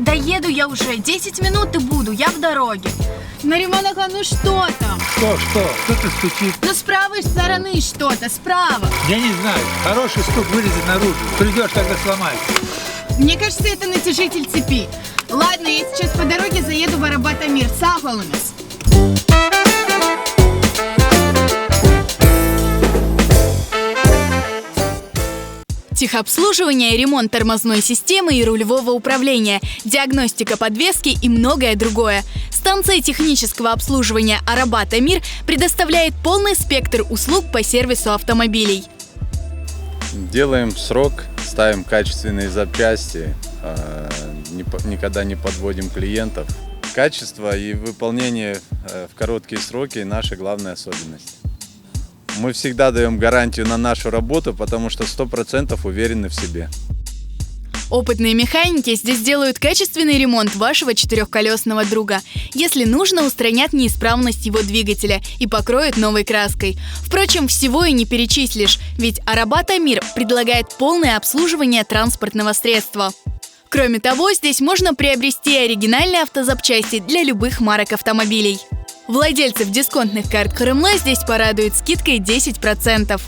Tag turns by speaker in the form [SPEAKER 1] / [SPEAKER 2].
[SPEAKER 1] Доеду я уже, 10 минут и буду, я в дороге. Нариманака, ну что там?
[SPEAKER 2] Что? Кто-то стучит.
[SPEAKER 1] Ну с правой стороны что-то, справа.
[SPEAKER 2] Я не знаю, хороший стук вылезет наружу. Придешь, тогда сломается.
[SPEAKER 1] Мне кажется, это натяжитель цепи. Ладно, я сейчас по дороге заеду в Арабат-Амир. Сахалумис. Техобслуживание, ремонт тормозной системы и рулевого управления, диагностика подвески и многое другое. Станция технического обслуживания Арабат-Амир предоставляет полный спектр услуг по сервису автомобилей.
[SPEAKER 3] Делаем срок, ставим качественные запчасти, никогда не подводим клиентов. Качество и выполнение в короткие сроки – наша главная особенность. Мы всегда даем гарантию на нашу работу, потому что 100% уверены в себе.
[SPEAKER 1] Опытные механики здесь делают качественный ремонт вашего четырехколесного друга. Если нужно, устранят неисправность его двигателя и покроют новой краской. Впрочем, всего и не перечислишь, ведь Арабат-Амир предлагает полное обслуживание транспортного средства. Кроме того, здесь можно приобрести оригинальные автозапчасти для любых марок автомобилей. Владельцев дисконтных карт ХРМЛ здесь порадует скидкой 10%.